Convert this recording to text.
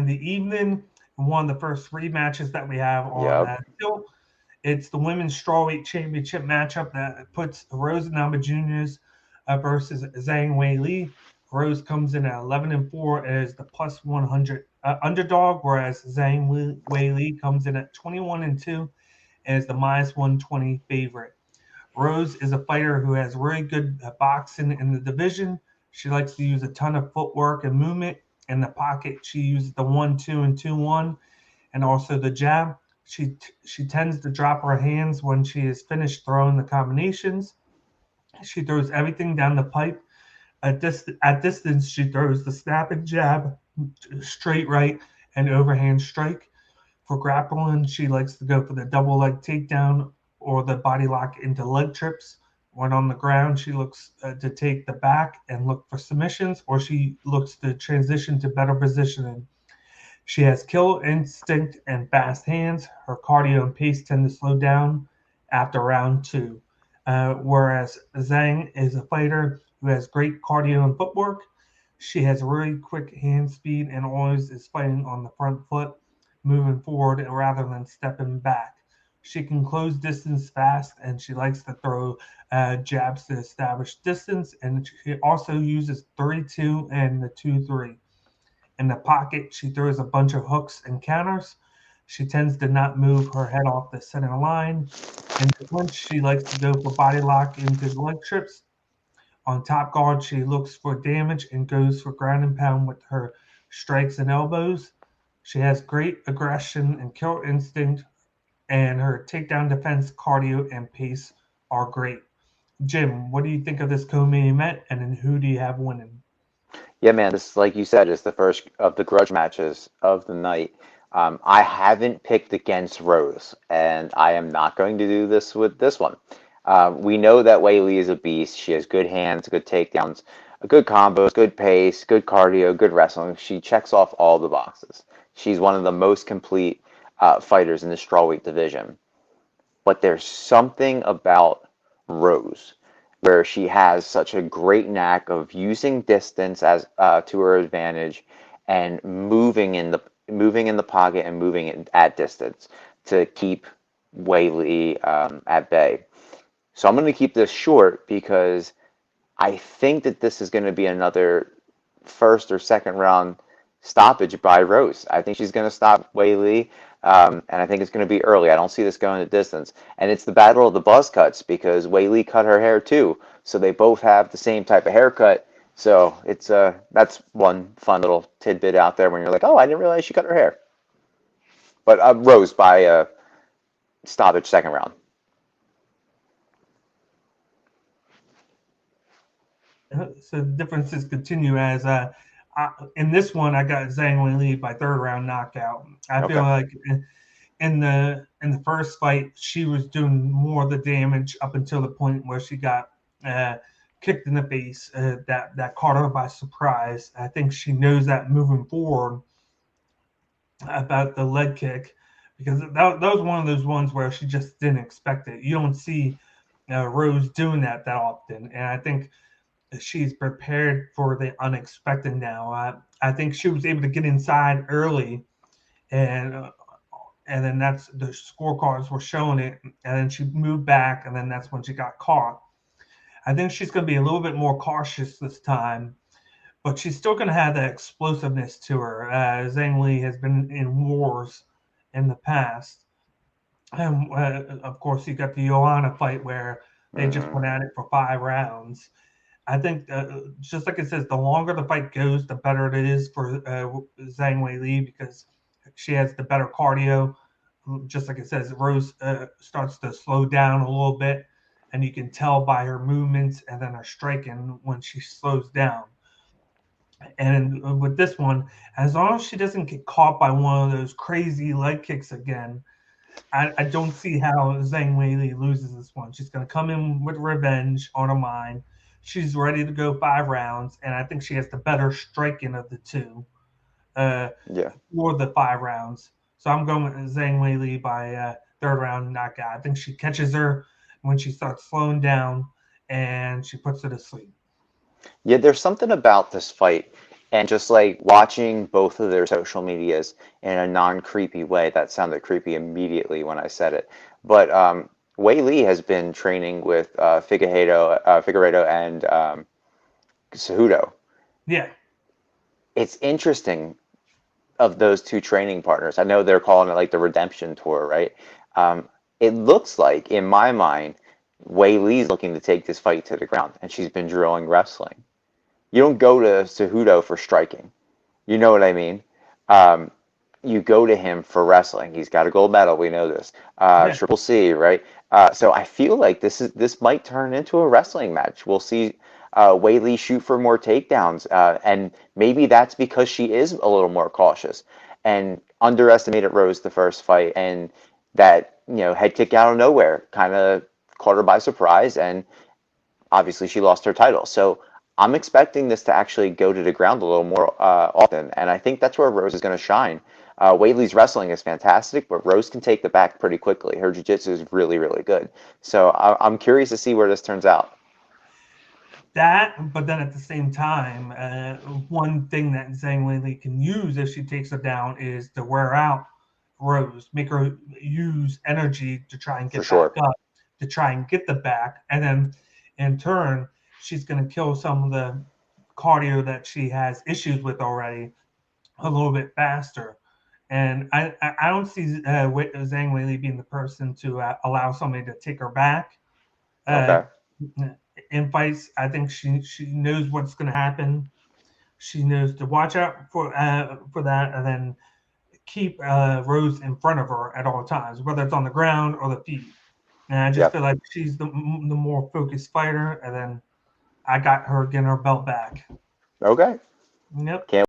the evening. One of the first three matches that we have on Yep. Still. It's the women's strawweight championship matchup that puts Rose Namajunas versus Zhang Weili. Rose comes in at 11-4 as the plus 100 underdog, whereas Zhang Weili comes in at 21-2 as the minus 120 favorite. Rose is a fighter who has really good boxing in the division. She likes to use a ton of footwork and movement in the pocket. She uses the 1-2 and 2-1 and also the jab. She tends to drop her hands when she is finished throwing the combinations. She throws everything down the pipe. At distance, she throws the snap and jab, straight right, and overhand strike. For grappling, she likes to go for the double leg takedown or the body lock into leg trips. When on the ground, she looks to take the back and look for submissions, or she looks to transition to better positioning. She has kill instinct and fast hands. Her cardio and pace tend to slow down after round two. Whereas Zhang is a fighter who has great cardio and footwork. She has really quick hand speed and always is fighting on the front foot, moving forward rather than stepping back. She can close distance fast and she likes to throw jabs to establish distance. And she also uses 3-2 and the 2-3. In the pocket, she throws a bunch of hooks and counters. She tends to not move her head off the center line. In the clinch, she likes to go for body lock into the leg trips. On top guard, she looks for damage and goes for ground and pound with her strikes and elbows. She has great aggression and kill instinct, and her takedown defense, cardio, and pace are great. Jim, what do you think of this co-main event, and then who do you have winning? Yeah, man, this, like you said, is the first of the grudge matches of the night. I haven't picked against Rose, and I am not going to do this with this one. We know that Wei Li is a beast. She has good hands, good takedowns, good combos, good pace, good cardio, good wrestling. She checks off all the boxes. She's one of the most complete fighters in the strawweight division. But there's something about Rose where she has such a great knack of using distance as to her advantage and moving in the pocket and moving it at distance to keep Whaley at bay. So I'm going to keep this short because I think that this is going to be another first or second round stoppage by Rose. I think she's going to stop Whaley, and I think it's going to be early. I don't see this going to distance. And it's the battle of the buzz cuts because Whaley cut her hair too, so they both have the same type of haircut. So it's that's one fun little tidbit out there when you're like, oh, I didn't realize she cut her hair. But Rose by stoppage second round. So the differences continue as in this one I got Zhang Weili by third round knockout. I feel Okay. like in the first fight she was doing more of the damage up until the point where she got uh, kicked in the face. That caught her by surprise. I think she knows that moving forward about the leg kick because that was one of those ones where she just didn't expect it. You don't see Rose doing that often, and I think she's prepared for the unexpected now. I think she was able to get inside early, and uh, and then that's the scorecards were showing it, and then she moved back, and then that's when she got caught. I think she's going to be a little bit more cautious this time, but she's still going to have that explosiveness to her. Zhang Li has been in wars in the past. And of course, you got the Joanna fight where they just Hmm. went at it for 5 rounds. I think just like it says, the longer the fight goes, the better it is for Zhang Weili because she has the better cardio. Just like it says, Rose starts to slow down a little bit, and you can tell by her movements and then her striking when she slows down. And with this one, as long as she doesn't get caught by one of those crazy leg kicks again, I don't see how Zhang Weili loses this one. She's going to come in with revenge on her mind. She's ready to go 5 rounds, and I think she has the better striking of the two uh, Yeah. for the 5 rounds. So I'm going with Zhang Weili by third round knockout. I think she catches her when she starts slowing down, and she puts her to sleep. Yeah, there's something about this fight. And just like watching both of their social medias in a non-creepy way, that sounded creepy immediately when I said it. But Wei Li has been training with Figueiredo and Cejudo. Yeah. It's interesting of those two training partners. I know they're calling it like the redemption tour, right? Um, it looks like, in my mind, Wei Li's looking to take this fight to the ground, and she's been drilling wrestling. You don't go to Cejudo for striking. You know what I mean? Um, you go to him for wrestling. He's got a gold medal. We know this. Yeah. Triple C, right? So I feel like this might turn into a wrestling match. We'll see Wei Li shoot for more takedowns, and maybe that's because she is a little more cautious and underestimated Rose the first fight, and that head kick out of nowhere kind of caught her by surprise, and obviously she lost her title. So I'm expecting this to actually go to the ground a little more often, and I think that's where Rose is going to shine. Wei Li's wrestling is fantastic, but Rose can take the back pretty quickly. Her jiu-jitsu is really, really good. So I'm curious to see where this turns out. That, but then at the same time, one thing that Zhang Weili can use if she takes her down is to wear out Rose, make her use energy to try and For get back sure. up, to try and get the back, and then in turn, she's going to kill some of the cardio that she has issues with already a little bit faster. And I don't see Zhang Weili being the person to allow somebody to take her back. Uh, Okay. in fights, I think she knows what's going to happen. She knows to watch out for that, and then keep Rose in front of her at all times, whether it's on the ground or the feet. And I just Yep. feel like she's the more focused fighter, and then I got her getting her belt back. Okay. Yep. Can't